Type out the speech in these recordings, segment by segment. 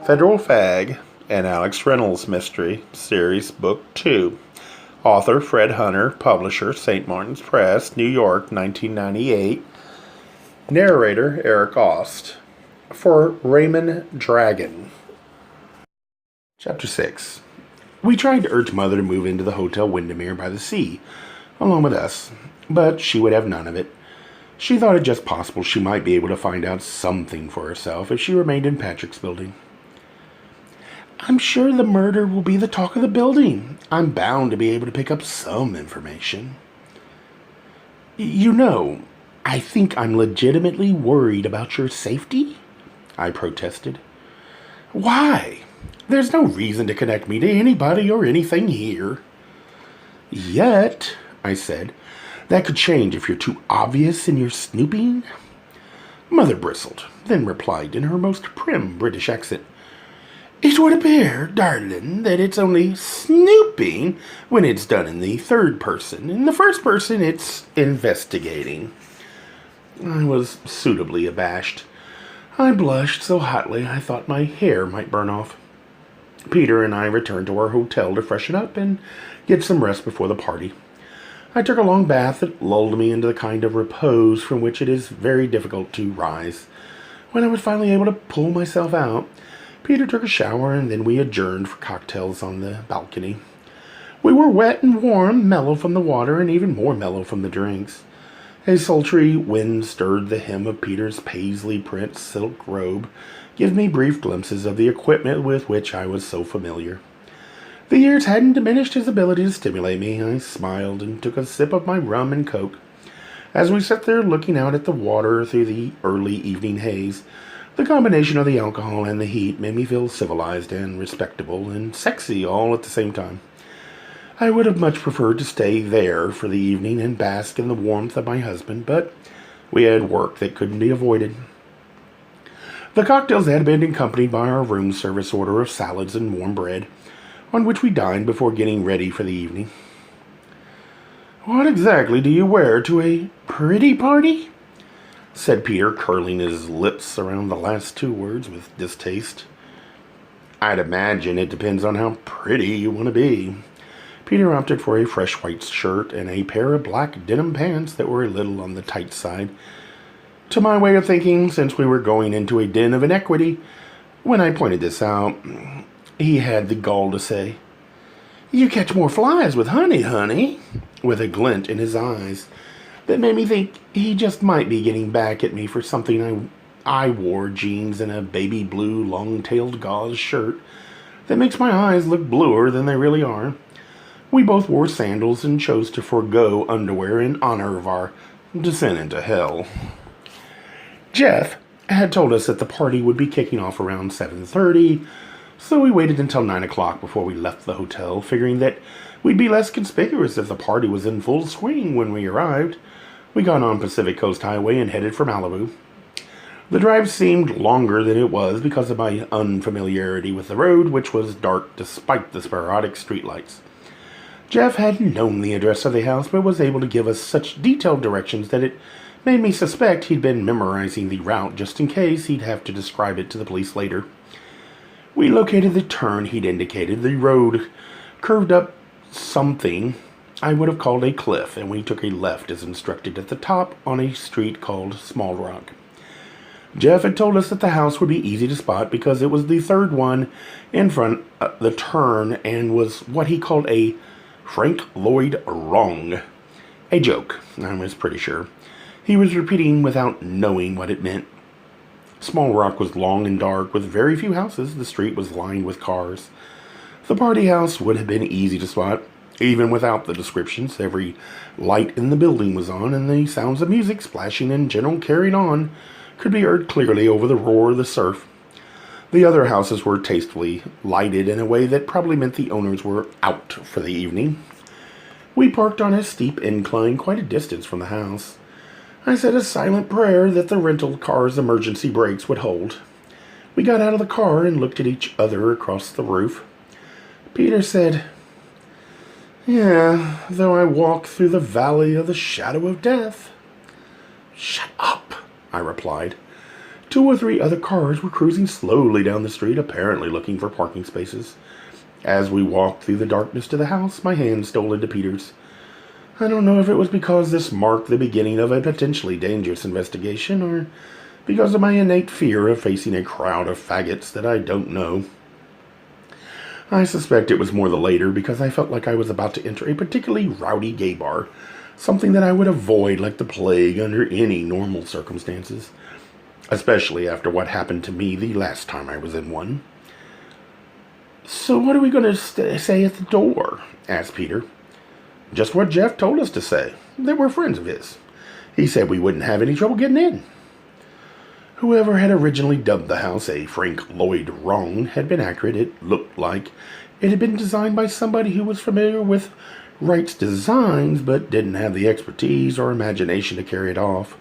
Federal Fag and Alex Reynolds Mystery Series Book 2. Author Fred Hunter, publisher St. Martin's Press, New York, 1998. Narrator Eric Ost. For Raymond Dragon. Chapter 6. We tried to urge Mother to move into the Hotel Windermere by the sea, along with us, but she would have none of it. She thought it just possible she might be able to find out something for herself if she remained in Patrick's building. I'm sure the murder will be the talk of the building. I'm bound to be able to pick up some information. You know, I think I'm legitimately worried about your safety, I protested. Why? There's no reason to connect me to anybody or anything here. Yet, I said, that could change if you're too obvious in your snooping. Mother bristled, then replied in her most prim British accent. It would appear, darling, that it's only snooping when it's done in the third person. In the first person, it's investigating. I was suitably abashed. I blushed so hotly I thought my hair might burn off. Peter and I returned to our hotel to freshen up and get some rest before the party. I took a long bath that lulled me into the kind of repose from which it is very difficult to rise. When I was finally able to pull myself out, Peter took a shower, and then we adjourned for cocktails on the balcony. We were wet and warm, mellow from the water, and even more mellow from the drinks. A sultry wind stirred the hem of Peter's paisley print silk robe, giving me brief glimpses of the equipment with which I was so familiar. The years hadn't diminished his ability to stimulate me. I smiled and took a sip of my rum and coke. As we sat there looking out at the water through the early evening haze, the combination of the alcohol and the heat made me feel civilized and respectable and sexy all at the same time. I would have much preferred to stay there for the evening and bask in the warmth of my husband, but we had work that couldn't be avoided. The cocktails had been accompanied by our room service order of salads and warm bread, on which we dined before getting ready for the evening. What exactly do you wear to a pretty party? Said Peter, curling his lips around the last two words with distaste. I'd imagine it depends on how pretty you want to be. Peter opted for a fresh white shirt and a pair of black denim pants that were a little on the tight side. To my way of thinking, since we were going into a den of inequity, when I pointed this out, he had the gall to say, You catch more flies with honey, with a glint in his eyes that made me think he just might be getting back at me for something I wore jeans and a baby blue long-tailed gauze shirt that makes my eyes look bluer than they really are. We both wore sandals and chose to forego underwear in honor of our descent into hell. Jeff had told us that the party would be kicking off around 7:30, so we waited until 9 o'clock before we left the hotel, figuring that we'd be less conspicuous if the party was in full swing when we arrived. We got on Pacific Coast Highway and headed for Malibu. The drive seemed longer than it was because of my unfamiliarity with the road, which was dark despite the sporadic streetlights. Jeff hadn't known the address of the house, but was able to give us such detailed directions that it made me suspect he'd been memorizing the route just in case he'd have to describe it to the police later. We located the turn he'd indicated. The road curved up something I would have called a cliff, and we took a left as instructed at the top on a street called Small Rock. Jeff had told us that the house would be easy to spot because it was the third one in front of the turn and was what he called a Frank Lloyd wrong. A joke, I was pretty sure. He was repeating without knowing what it meant. Small Rock was long and dark with very few houses. The street was lined with cars. The party house would have been easy to spot. Even without the descriptions, every light in the building was on, and the sounds of music, splashing and general carrying on, could be heard clearly over the roar of the surf. The other houses were tastefully lighted in a way that probably meant the owners were out for the evening. We parked on a steep incline quite a distance from the house. I said a silent prayer that the rental car's emergency brakes would hold. We got out of the car and looked at each other across the roof. Peter said, Yeah, though I walk through the valley of the shadow of death. Shut up, I replied. 2 or 3 other cars were cruising slowly down the street, apparently looking for parking spaces. As we walked through the darkness to the house, my hand stole into Peter's. I don't know if it was because this marked the beginning of a potentially dangerous investigation, or because of my innate fear of facing a crowd of faggots that I don't know. I suspect it was more the later, because I felt like I was about to enter a particularly rowdy gay bar, something that I would avoid like the plague under any normal circumstances, especially after what happened to me the last time I was in one. "So what are we going to say at the door?" asked Peter. "Just what Jeff told us to say, that we're friends of his. He said we wouldn't have any trouble getting in." Whoever had originally dubbed the house a Frank Lloyd Wrong had been accurate. It looked like it had been designed by somebody who was familiar with Wright's designs, but didn't have the expertise or imagination to carry it off.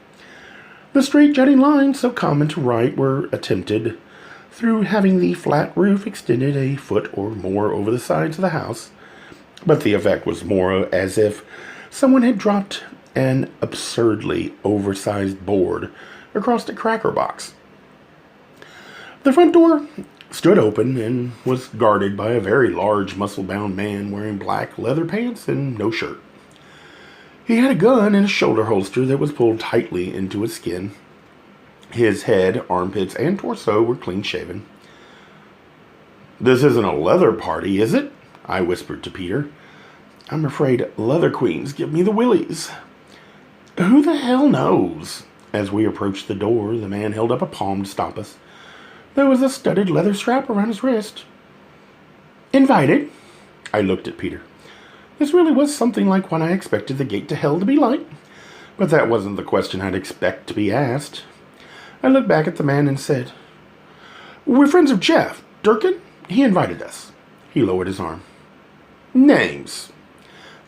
The straight jutting lines so common to Wright were attempted through having the flat roof extended a foot or more over the sides of the house, but the effect was more as if someone had dropped an absurdly oversized board across a cracker box. The front door stood open and was guarded by a very large, muscle-bound man wearing black leather pants and no shirt. He had a gun in a shoulder holster that was pulled tightly into his skin. His head, armpits, and torso were clean-shaven. "This isn't a leather party, is it?" I whispered to Peter. "I'm afraid leather queens give me the willies." "Who the hell knows?" As we approached the door, the man held up a palm to stop us. There was a studded leather strap around his wrist. "Invited?" I looked at Peter. This really was something like what I expected the gate to hell to be like, but that wasn't the question I'd expect to be asked. I looked back at the man and said, "We're friends of Jeff. Durkin? He invited us." He lowered his arm. "Names?"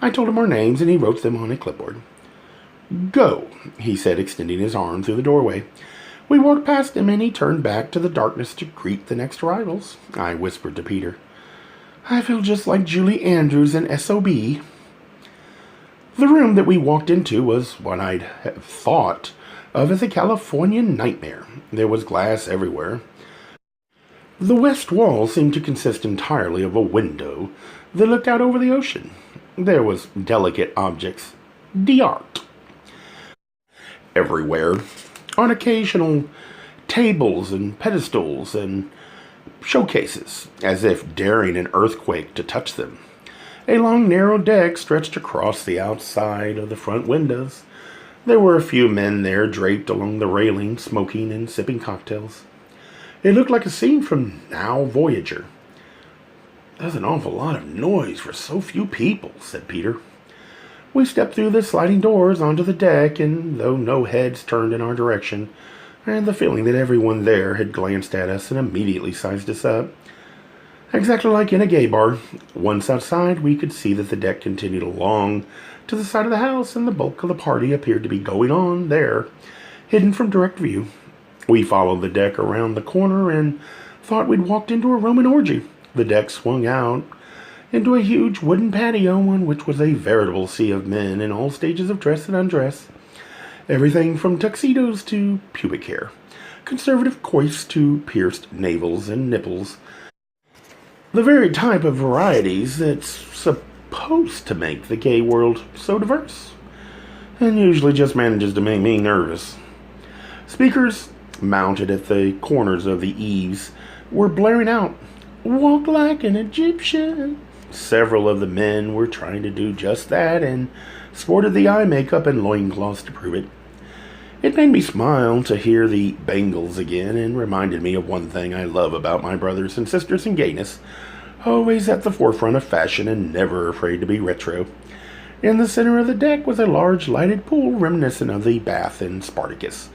I told him our names, and he wrote them on a clipboard. "Go," he said, extending his arm through the doorway. We walked past him, and he turned back to the darkness to greet the next arrivals. I whispered to Peter, "I feel just like Julie Andrews in S.O.B. The room that we walked into was what I'd thought of as a Californian nightmare. There was glass everywhere. The west wall seemed to consist entirely of a window that looked out over the ocean. There was delicate objects, d'art, everywhere, on occasional tables and pedestals and showcases, as if daring an earthquake to touch them. A long, narrow deck stretched across the outside of the front windows. There were a few men there draped along the railing, smoking and sipping cocktails. It looked like a scene from Now Voyager. "There's an awful lot of noise for so few people," said Peter. We stepped through the sliding doors onto the deck, and though no heads turned in our direction, I had the feeling that everyone there had glanced at us and immediately sized us up. Exactly like in a gay bar. Once outside, we could see that the deck continued along to the side of the house, and the bulk of the party appeared to be going on there, hidden from direct view. We followed the deck around the corner and thought we'd walked into a Roman orgy. The deck swung out into a huge wooden patio on which was a veritable sea of men in all stages of dress and undress. Everything from tuxedos to pubic hair, conservative coifs to pierced navels and nipples. The very type of varieties that's supposed to make the gay world so diverse, and usually just manages to make me nervous. Speakers, mounted at the corners of the eaves, were blaring out, "Walk like an Egyptian." Several of the men were trying to do just that and sported the eye makeup and loincloths to prove it. It made me smile to hear the bangles again and reminded me of one thing I love about my brothers and sisters in gayness, always at the forefront of fashion and never afraid to be retro. In the center of the deck was a large lighted pool reminiscent of the bath in Spartacus,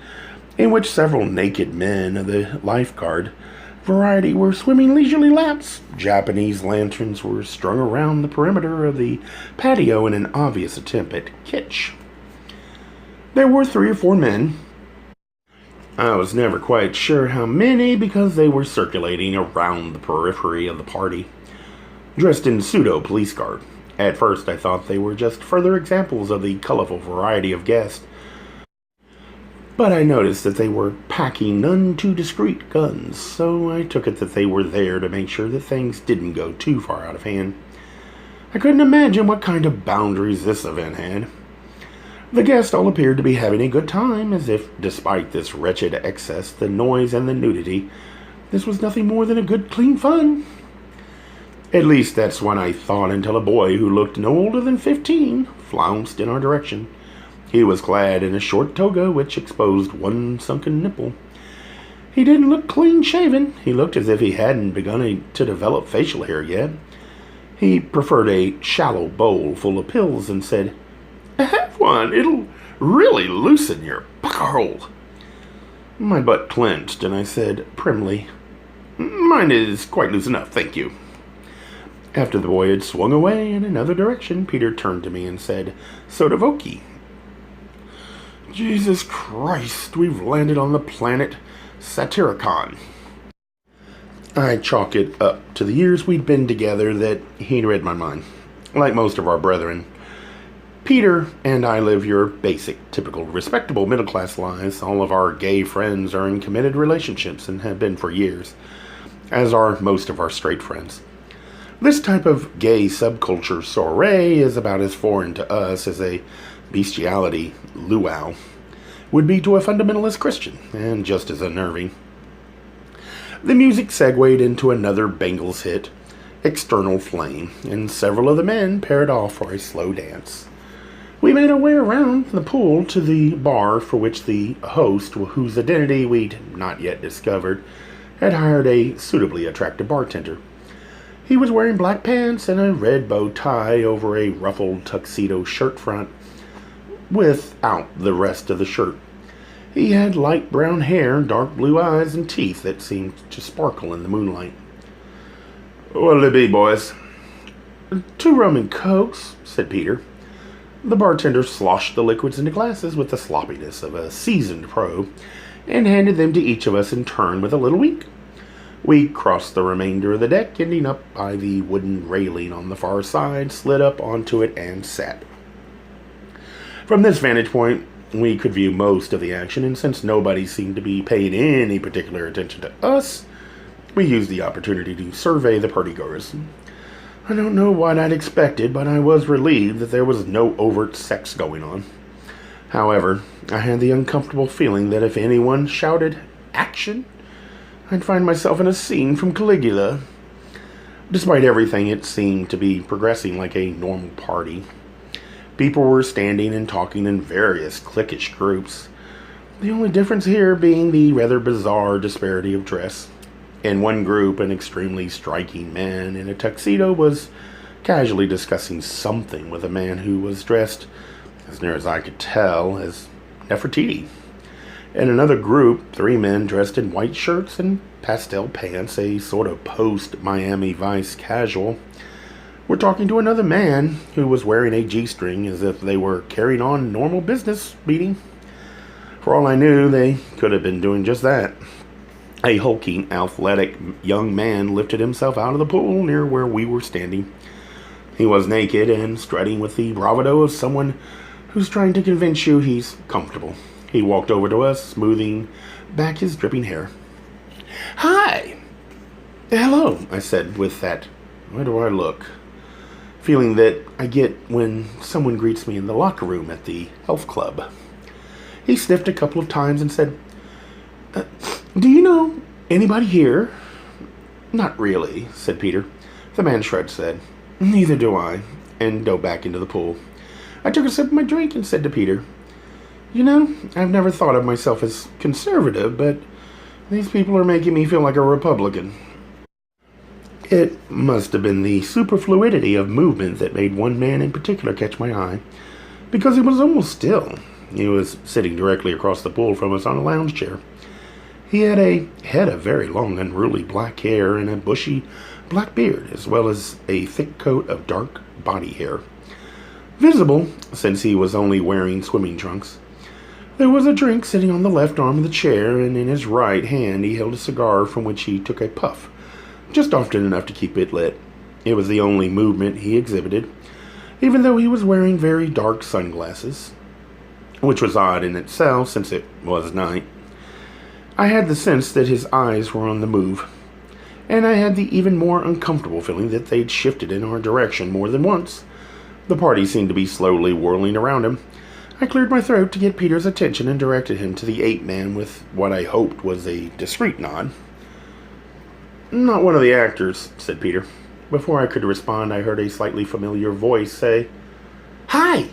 in which several naked men of the lifeguard variety were swimming leisurely laps. Japanese lanterns were strung around the perimeter of the patio in an obvious attempt at kitsch. There were 3 or 4 men. I was never quite sure how many because they were circulating around the periphery of the party, dressed in pseudo-police garb. At first I thought they were just further examples of the colorful variety of guests. But I noticed that they were packing none too discreet guns, so I took it that they were there to make sure that things didn't go too far out of hand. I couldn't imagine what kind of boundaries this event had. The guests all appeared to be having a good time, as if, despite this wretched excess, the noise and the nudity, this was nothing more than a good, clean fun. At least that's what I thought until a boy who looked no older than 15 flounced in our direction. He was clad in a short toga which exposed one sunken nipple. He didn't look clean-shaven. He looked as if he hadn't begun to develop facial hair yet. He preferred a shallow bowl full of pills and said, "Have one. It'll really loosen your pucker hole." My butt clenched, and I said primly, "Mine is quite loose enough, thank you." After the boy had swung away in another direction, Peter turned to me and said, "Sodavoki." Jesus Christ, we've landed on the planet Satyricon. I chalk it up to the years we'd been together that he'd read my mind. Like most of our brethren, Peter and I live your basic, typical, respectable middle-class lives. All of our gay friends are in committed relationships and have been for years, as are most of our straight friends. This type of gay subculture soiree is about as foreign to us as a bestiality luau would be to a fundamentalist Christian, and just as unnerving. The music segued into another Bengals hit, External Flame, and several of the men paired off for a slow dance. We made our way around the pool to the bar for which the host, whose identity we'd not yet discovered, had hired a suitably attractive bartender. He was wearing black pants and a red bow tie over a ruffled tuxedo shirt front without the rest of the shirt. He had light brown hair, dark blue eyes, and teeth that seemed to sparkle in the moonlight. "What'll it be, boys?" "2 rum and cokes," said Peter. The bartender sloshed the liquids into glasses with the sloppiness of a seasoned pro and handed them to each of us in turn with a little wink. We crossed the remainder of the deck, ending up by the wooden railing on the far side, slid up onto it, and sat. From this vantage point, we could view most of the action, and since nobody seemed to be paying any particular attention to us, we used the opportunity to survey the partygoers. I don't know what I'd expected, but I was relieved that there was no overt sex going on. However, I had the uncomfortable feeling that if anyone shouted "action," I'd find myself in a scene from Caligula. Despite everything, it seemed to be progressing like a normal party. People were standing and talking in various cliquish groups, the only difference here being the rather bizarre disparity of dress. In one group, an extremely striking man in a tuxedo was casually discussing something with a man who was dressed, as near as I could tell, as Nefertiti. In another group, 3 men dressed in white shirts and pastel pants, a sort of post-Miami Vice casual, were talking to another man who was wearing a G-string as if they were carrying on normal business meeting. For all I knew, they could have been doing just that. A hulking, athletic young man lifted himself out of the pool near where we were standing. He was naked and strutting with the bravado of someone who's trying to convince you he's comfortable. He walked over to us, smoothing back his dripping hair. "Hi!" "Hello," I said with that, "where do I look?" feeling that I get when someone greets me in the locker room at the health club. He sniffed a couple of times and said, "Do you know anybody here?" "Not really," said Peter. The man shrugged, said, "Neither do I," and dove back into the pool. I took a sip of my drink and said to Peter, "You know, I've never thought of myself as conservative, but these people are making me feel like a Republican." It must have been the superfluidity of movement that made one man in particular catch my eye, because he was almost still. He was sitting directly across the pool from us on a lounge chair. He had a head of very long, unruly black hair and a bushy black beard, as well as a thick coat of dark body hair. Visible, since he was only wearing swimming trunks. There was a drink sitting on the left arm of the chair, and in his right hand he held a cigar from which he took a puff, just often enough to keep it lit. It was the only movement he exhibited, even though he was wearing very dark sunglasses. which was odd in itself since it was night. I had the sense that his eyes were on the move, and I had the even more uncomfortable feeling that they'd shifted in our direction more than once. The party seemed to be slowly whirling around him. I cleared my throat to get Peter's attention and directed him to the ape-man with what I hoped was a discreet nod. "Not one of the actors," said Peter. Before I could respond, I heard a slightly familiar voice say, "Hi!"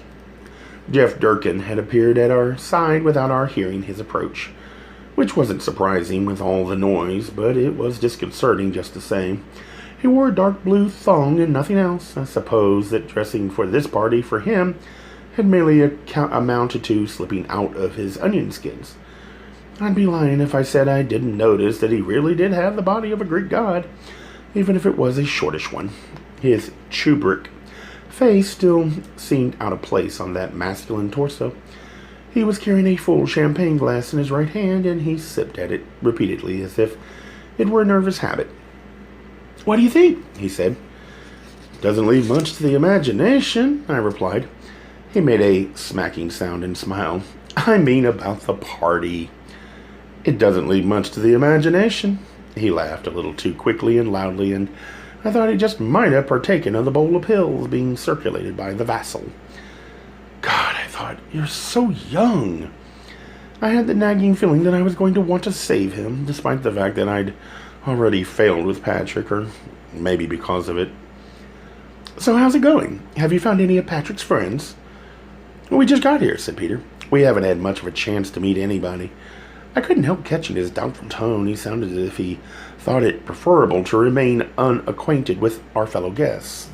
Jeff Durkin had appeared at our side without our hearing his approach, which wasn't surprising with all the noise, but it was disconcerting just the same. He wore a dark blue thong and nothing else. I suppose that dressing for this party for him had merely amounted to slipping out of his onion skins. I'd be lying if I said I didn't notice that he really did have the body of a Greek god, even if it was a shortish one. His Kubrick face still seemed out of place on that masculine torso. He was carrying a full champagne glass in his right hand, and he sipped at it repeatedly as if it were a nervous habit. "What do you think?" he said. "Doesn't leave much to the imagination," I replied. He made a smacking sound and smiled. "I mean about the party." "It doesn't leave much to the imagination." He laughed a little too quickly and loudly, and I thought he just might have partaken of the bowl of pills being circulated by the vassal. God, I thought, you're so young. I had the nagging feeling that I was going to want to save him, despite the fact that I'd already failed with Patrick, or maybe because of it. "So how's it going? Have you found any of Patrick's friends?" "We just got here," said Peter. "We haven't had much of a chance to meet anybody." I couldn't help catching his doubtful tone. He sounded as if he thought it preferable to remain unacquainted with our fellow guests.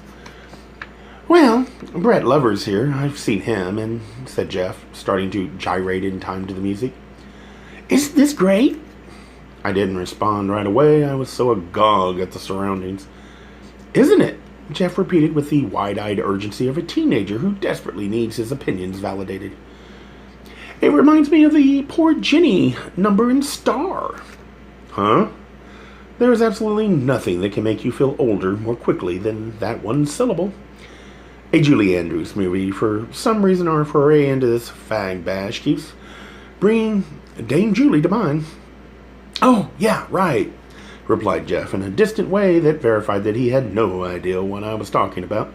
"Well, Brett Lover's here. I've seen him," and said Jeff, starting to gyrate in time to the music. "Isn't this great?" I didn't respond right away. I was so agog at the surroundings. "Isn't it?" Jeff repeated with the wide-eyed urgency of a teenager who desperately needs his opinions validated. "It reminds me of the Poor Ginny number in Star." "Huh?" "There is absolutely nothing that can make you feel older more quickly than that one syllable. A Julie Andrews movie. For some reason, our foray into this fag bash keeps bringing Dame Julie to mind." "Oh, yeah, right," replied Jeff in a distant way that verified that he had no idea what I was talking about.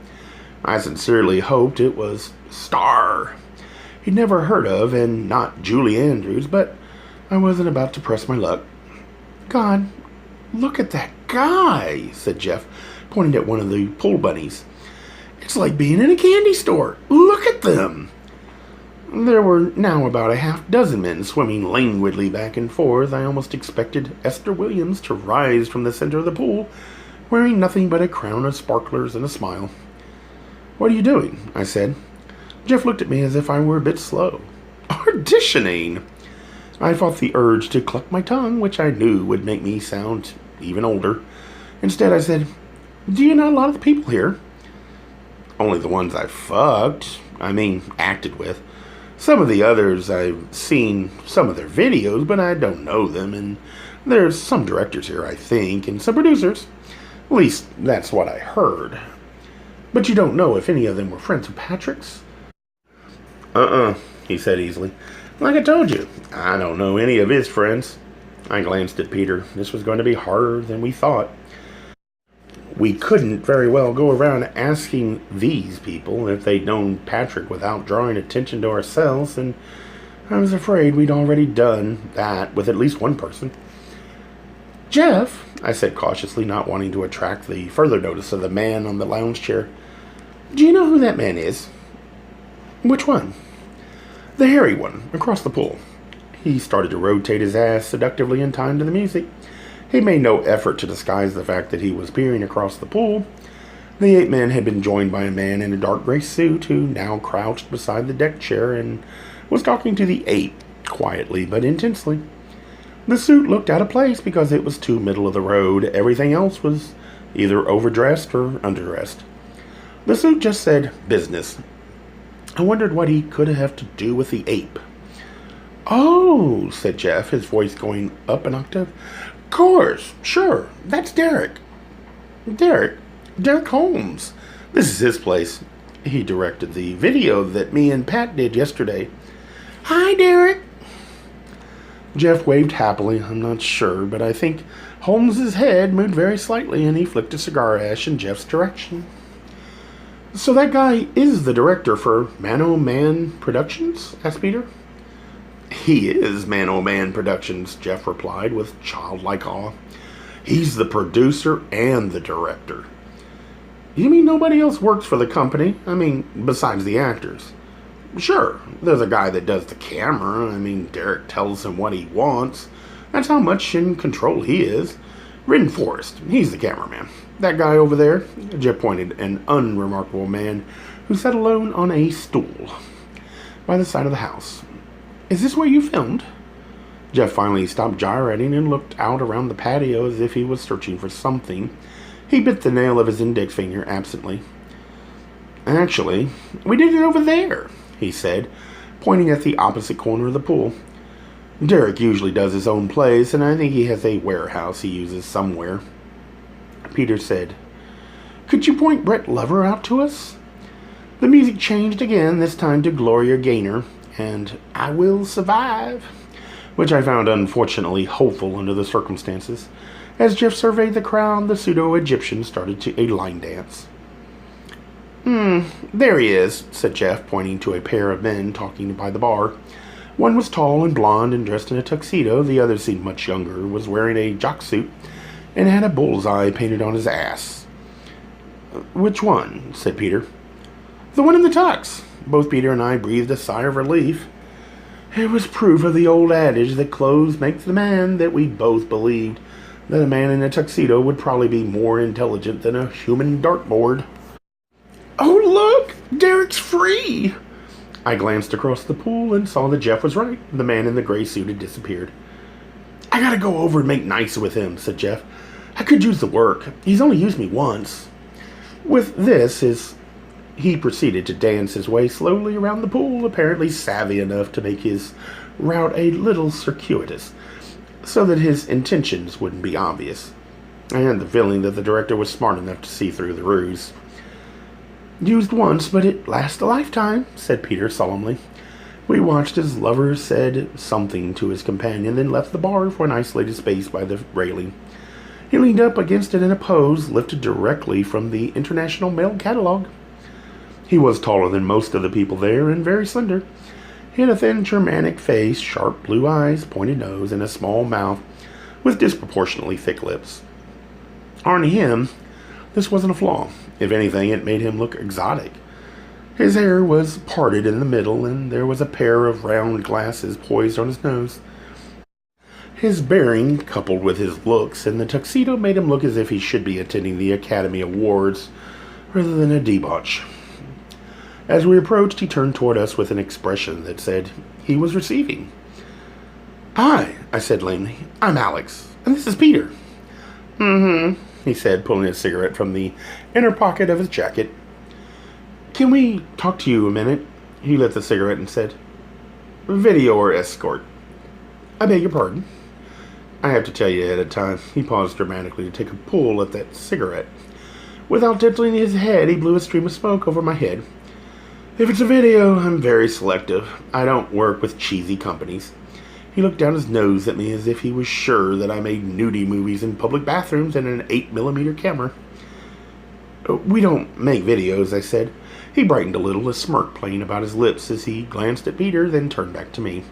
I sincerely hoped it was Star he'd never heard of, and not Julie Andrews, but I wasn't about to press my luck. "God, look at that guy," said Jeff, pointing at one of the pool bunnies. "It's like being in a candy store. Look at them." There were now about a half-dozen men swimming languidly back and forth. I almost expected Esther Williams to rise from the center of the pool, wearing nothing but a crown of sparklers and a smile. "What are you doing?" I said. Jeff looked at me as if I were a bit slow. "Auditioning." I fought the urge to cluck my tongue, which I knew would make me sound even older. Instead, I said, "Do you know a lot of the people here?" "Only the ones I've acted with. Some of the others I've seen some of their videos, but I don't know them, and there's some directors here, I think, and some producers. At least, that's what I heard." "But you don't know if any of them were friends of Patrick's?" He said easily. "Like I told you, I don't know any of his friends." I glanced at Peter. This was going to be harder than we thought. We couldn't very well go around asking these people if they'd known Patrick without drawing attention to ourselves, and I was afraid we'd already done that with at least one person. "Jeff," I said cautiously, not wanting to attract the further notice of the man on the lounge chair, "do you know who that man is?" "Which one?" "The hairy one, across the pool." He started to rotate his ass seductively in time to the music. He made no effort to disguise the fact that he was peering across the pool. The ape-man had been joined by a man in a dark gray suit who now crouched beside the deck chair and was talking to the ape, quietly but intensely. The suit looked out of place because it was too middle of the road. Everything else was either overdressed or underdressed. The suit just said business. I wondered what he could have to do with the ape. "Oh," said Jeff, his voice going up an octave. "Course, sure, that's Derek." Derek Holmes. This is his place." He directed the video that me and Pat did yesterday. Hi, Derek. Jeff waved happily. I'm not sure, but I think Holmes's head moved very slightly, and he flicked a cigar ash in Jeff's direction. So that guy is the director for Man Productions? Asked Peter. He is Man Productions, Jeff replied with childlike awe. He's the producer and the director. You mean nobody else works for the company? I mean, besides the actors. Sure, there's a guy that does the camera. I mean, Derek tells him what he wants. That's how much in control he is. Ridden Forrest, he's the cameraman. That guy over there, Jeff pointed, an unremarkable man who sat alone on a stool by the side of the house. Is this where you filmed? Jeff finally stopped gyrating and looked out around the patio as if he was searching for something. He bit the nail of his index finger absently. Actually, we did it over there, he said, pointing at the opposite corner of the pool. Derek usually does his own plays, and I think he has a warehouse he uses somewhere. Peter said, Could you point Brett Lover out to us? The music changed again, this time to Gloria Gaynor, and I Will Survive, which I found unfortunately hopeful under the circumstances. As Jeff surveyed the crowd, the pseudo-Egyptian started to a line dance. There he is, said Jeff, pointing to a pair of men talking by the bar. One was tall and blond and dressed in a tuxedo. The other seemed much younger, was wearing a jock suit, and had a bullseye painted on his ass. Which one? Said Peter. The one in the tux. Both Peter and I breathed a sigh of relief. It was proof of the old adage that clothes make the man that we both believed that a man in a tuxedo would probably be more intelligent than a human dartboard. Oh, look! Derek's free! I glanced across the pool and saw that Jeff was right. The man in the gray suit had disappeared. I gotta go over and make nice with him, said Jeff. I could use the work. He's only used me once. With this, he proceeded to dance his way slowly around the pool, apparently savvy enough to make his route a little circuitous, so that his intentions wouldn't be obvious. I had the feeling that the director was smart enough to see through the ruse. Used once, but it lasts a lifetime, said Peter solemnly. We watched as Lover said something to his companion, then left the bar for an isolated space by the railing. He leaned up against it in a pose lifted directly from the International Mail Catalog. He was taller than most of the people there and very slender. He had a thin Germanic face, sharp blue eyes, pointed nose, and a small mouth with disproportionately thick lips. On him, this wasn't a flaw. If anything, it made him look exotic. His hair was parted in the middle, and there was a pair of round glasses poised on his nose. His bearing, coupled with his looks and the tuxedo, made him look as if he should be attending the Academy Awards rather than a debauch. As we approached, he turned toward us with an expression that said he was receiving. Hi, I said lamely. I'm Alex, and this is Peter. He said, pulling a cigarette from the inner pocket of his jacket. Can we talk to you a minute? He lit the cigarette and said, Video or escort? I beg your pardon. I have to tell you ahead of time. He paused dramatically to take a pull at that cigarette. Without tilting his head, he blew a stream of smoke over my head. If it's a video, I'm very selective. I don't work with cheesy companies. He looked down his nose at me as if he was sure that I made nudie movies in public bathrooms and an 8mm camera. We don't make videos, I said. He brightened a little, a smirk playing about his lips as he glanced at Peter, then turned back to me.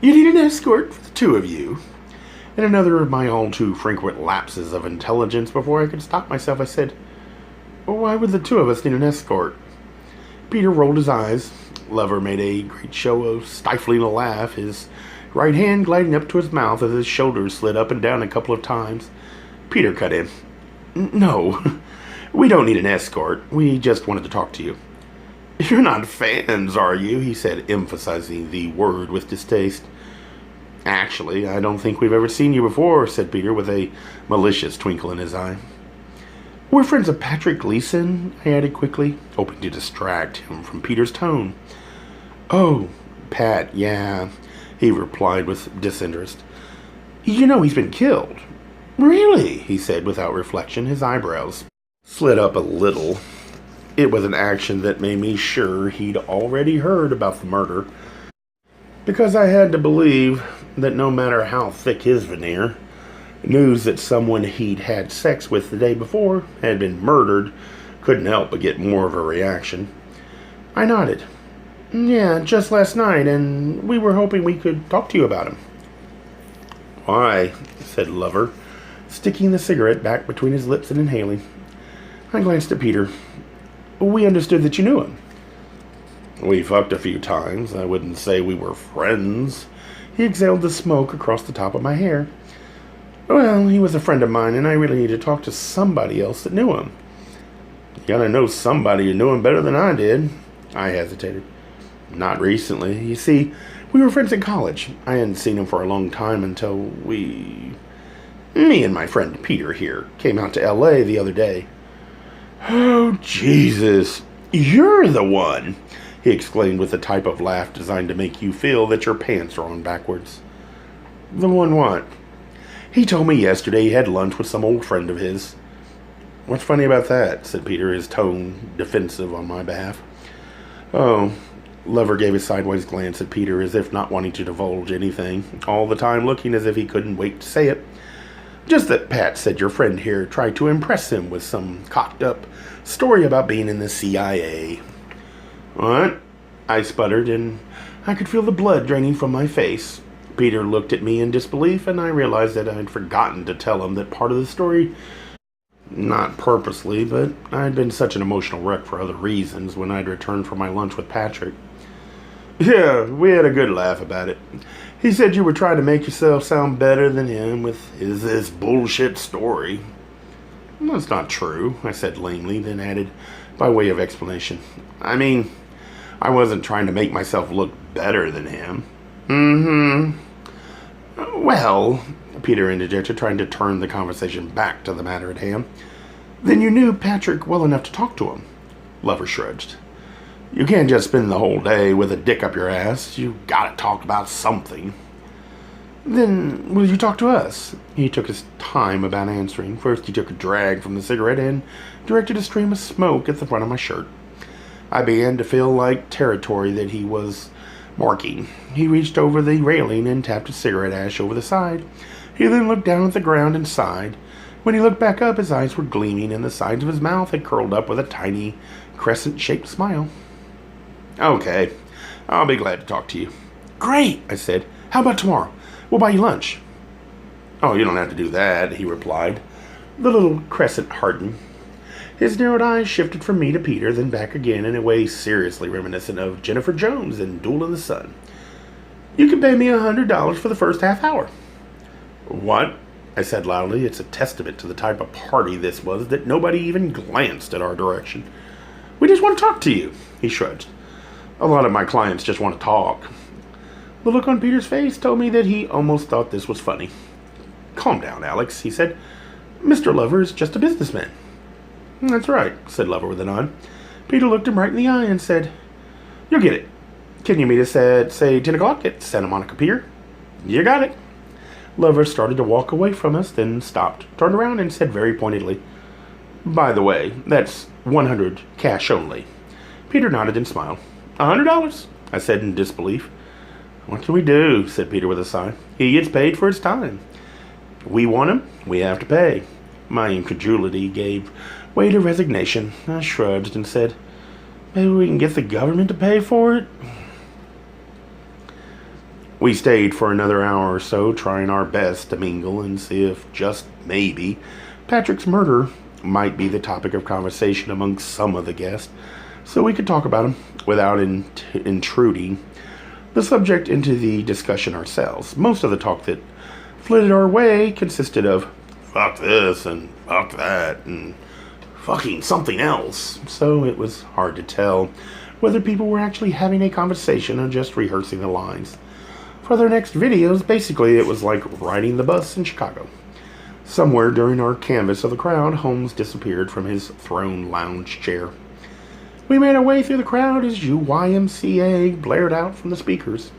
You need an escort for the two of you. In another of my all too frequent lapses of intelligence, before I could stop myself, I said, Why would the two of us need an escort? Peter rolled his eyes. Lover made a great show of stifling a laugh, his right hand gliding up to his mouth as his shoulders slid up and down a couple of times. Peter cut in. No, we don't need an escort. We just wanted to talk to you. You're not fans, are you? He said, emphasizing the word with distaste. Actually, I don't think we've ever seen you before, said Peter with a malicious twinkle in his eye. We're friends of Patrick Gleason, I added quickly, hoping to distract him from Peter's tone. Oh, Pat, yeah, he replied with disinterest. You know he's been killed. Really? He said without reflection, his eyebrows slid up a little. It was an action that made me sure he'd already heard about the murder. because I had to believe that no matter how thick his veneer, news that someone he'd had sex with the day before had been murdered couldn't help but get more of a reaction. I nodded. Yeah, just last night, and we were hoping we could talk to you about him. Why? Said Lover, sticking the cigarette back between his lips and inhaling. I glanced at Peter. We understood that you knew him. We fucked a few times. I wouldn't say we were friends. He exhaled the smoke across the top of my hair. Well, he was a friend of mine, and I really need to talk to somebody else that knew him. You gotta know somebody who knew him better than I did. I hesitated. Not recently. You see, we were friends in college. I hadn't seen him for a long time until me and my friend Peter here came out to L.A. the other day. Oh, Jesus. You're the one, he exclaimed with a type of laugh designed to make you feel that your pants are on backwards. The one what? He told me yesterday he had lunch with some old friend of his. What's funny about that? Said Peter, his tone defensive on my behalf. Oh, Lover gave a sideways glance at Peter as if not wanting to divulge anything, all the time looking as if he couldn't wait to say it. Just that Pat said your friend here tried to impress him with some cocked-up story about being in the CIA. What? I sputtered, and I could feel the blood draining from my face. Peter looked at me in disbelief, and I realized that I'd forgotten to tell him that part of the story, not purposely, but I'd been such an emotional wreck for other reasons when I'd returned from my lunch with Patrick. Yeah, we had a good laugh about it. He said you were trying to make yourself sound better than him with this bullshit story. That's not true, I said lamely, then added, by way of explanation. I mean, I wasn't trying to make myself look better than him. Well, Peter interjected, trying to turn the conversation back to the matter at hand. Then you knew Patrick well enough to talk to him. Lover shrugged. You can't just spend the whole day with a dick up your ass. You gotta talk about something. Then will you talk to us? He took his time about answering. First he took a drag from the cigarette and directed a stream of smoke at the front of my shirt. I began to feel like territory that he was marking. He reached over the railing and tapped his cigarette ash over the side. He then looked down at the ground and sighed. When he looked back up, his eyes were gleaming and the sides of his mouth had curled up with a tiny, crescent-shaped smile. Okay, I'll be glad to talk to you. Great, I said. How about tomorrow? We'll buy you lunch. Oh, you don't have to do that, he replied. The little crescent hardened. His narrowed eyes shifted from me to Peter, then back again in a way seriously reminiscent of Jennifer Jones in Duel in the Sun. You can pay me $100 for the first half hour. What? I said loudly. It's a testament to the type of party this was that nobody even glanced at our direction. We just want to talk to you, he shrugged. A lot of my clients just want to talk. The look on Peter's face told me that he almost thought this was funny. Calm down, Alex, he said. Mr. Lover is just a businessman. That's right, said Lover with a nod. Peter looked him right in the eye and said, You'll get it. Can you meet us at, say, 10 o'clock at Santa Monica Pier? You got it. Lover started to walk away from us, then stopped, turned around, and said very pointedly, By the way, that's $100 cash only. Peter nodded and smiled. $100? I said in disbelief. What can we do? Said Peter with a sigh. He gets paid for his time. We want him, we have to pay. My incredulity gave way to resignation. I shrugged and said, Maybe we can get the government to pay for it? We stayed for another hour or so, trying our best to mingle and see if, just maybe, Patrick's murder might be the topic of conversation among some of the guests, so we could talk about him without intruding the subject into the discussion ourselves. Most of the talk that flitted our way consisted of fuck this and fuck that and fucking something else, so it was hard to tell whether people were actually having a conversation or just rehearsing the lines. For their next videos, basically it was like riding the bus in Chicago. Somewhere during our canvass of the crowd, Holmes disappeared from his throne lounge chair. We made our way through the crowd as YMCA blared out from the speakers.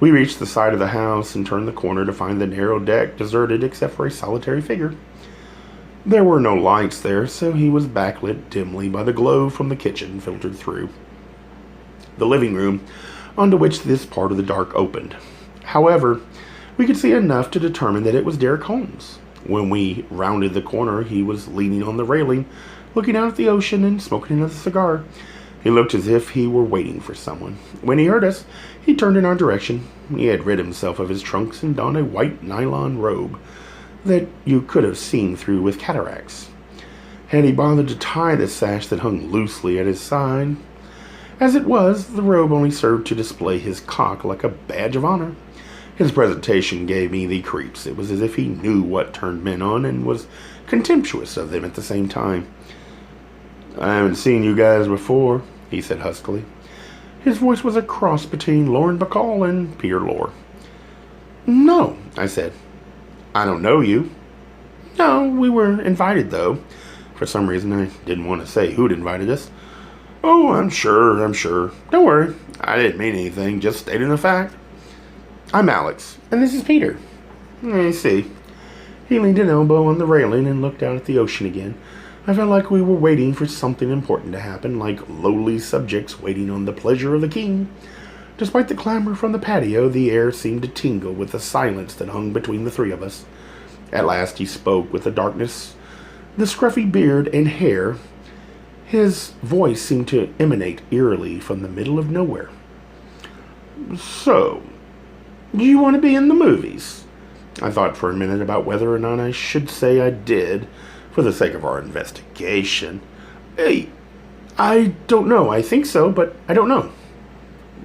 We reached the side of the house and turned the corner to find the narrow deck deserted except for a solitary figure. There were no lights there, so he was backlit dimly by the glow from the kitchen filtered through. The living room onto which this part of the dark opened. However, we could see enough to determine that it was Derek Holmes. When we rounded the corner, he was leaning on the railing, looking out at the ocean and smoking another cigar. He looked as if he were waiting for someone. When he heard us, he turned in our direction. He had rid himself of his trunks and donned a white nylon robe that you could have seen through with cataracts. Had he bothered to tie the sash that hung loosely at his side? As it was, the robe only served to display his cock like a badge of honor. His presentation gave me the creeps. It was as if he knew what turned men on and was contemptuous of them at the same time. "I haven't seen you guys before," he said huskily. His voice was a cross between Lauren Bacall and Peter Lorre. "No," I said. "I don't know you." "No, we were invited, though." For some reason, I didn't want to say who'd invited us. "Oh, I'm sure. Don't worry. I didn't mean anything, just stating a fact. I'm Alex, and this is Peter." "I see." He leaned an elbow on the railing and looked out at the ocean again. I felt like we were waiting for something important to happen, like lowly subjects waiting on the pleasure of the king. Despite the clamor from the patio, the air seemed to tingle with the silence that hung between the three of us. At last he spoke with the darkness, the scruffy beard and hair. His voice seemed to emanate eerily from the middle of nowhere. "So, do you want to be in the movies?" I thought for a minute about whether or not I should say I did, for the sake of our investigation. "Hey, I don't know. I think so, but I don't know."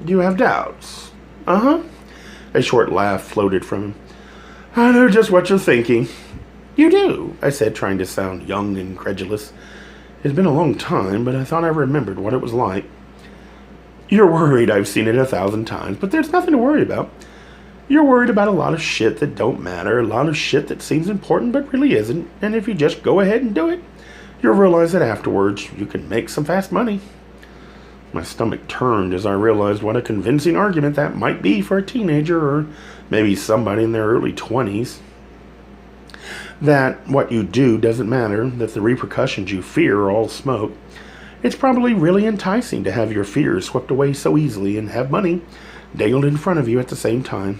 "Do you have doubts?" "Uh-huh." A short laugh floated from him. "I know just what you're thinking." "You do?" I said, trying to sound young and credulous. It had been a long time, but I thought I remembered what it was like. "You're worried I've seen it 1,000 times, but there's nothing to worry about. You're worried about a lot of shit that don't matter, a lot of shit that seems important but really isn't, and if you just go ahead and do it, you'll realize that afterwards you can make some fast money." My stomach turned as I realized what a convincing argument that might be for a teenager, or maybe somebody in their early 20s. That what you do doesn't matter, that the repercussions you fear are all smoke. It's probably really enticing to have your fears swept away so easily and have money dangled in front of you at the same time.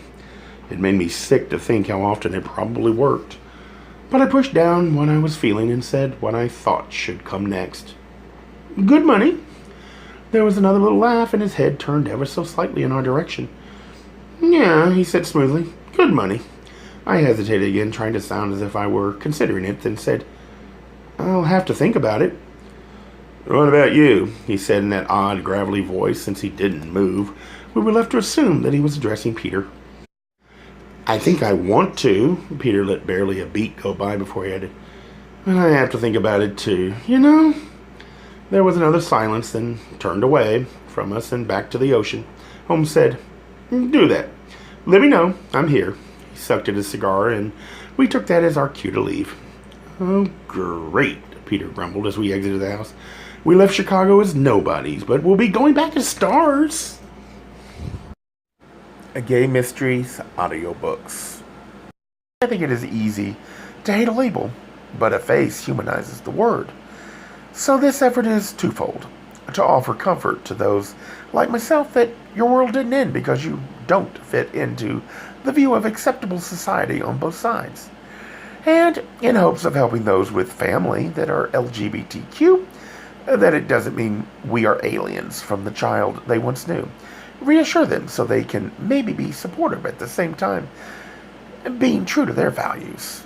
It made me sick to think how often it probably worked. But I pushed down what I was feeling and said what I thought should come next. "Good money." There was another little laugh, and his head turned ever so slightly in our direction. "Yeah," he said smoothly. "Good money." I hesitated again, trying to sound as if I were considering it, then said, "I'll have to think about it." "What about you?" he said in that odd, gravelly voice. Since he didn't move, we were left to assume that he was addressing Peter. "I think I want to." Peter let barely a beat go by before he added, "And I have to think about it too, you know." There was another silence, then turned away from us and back to the ocean. Holmes said, "Do that. Let me know. I'm here." He sucked at his cigar, and we took that as our cue to leave. "Oh, great," Peter grumbled as we exited the house. "We left Chicago as nobodies, but we'll be going back as stars." A Gay Mysteries audiobooks. I think it is easy to hate a label, but a face humanizes the word. So this effort is twofold: to offer comfort to those like myself that your world didn't end because you don't fit into the view of acceptable society on both sides, and in hopes of helping those with family that are LGBTQ, that it doesn't mean we are aliens from the child they once knew. Reassure them so they can maybe be supportive at the same time, being true to their values.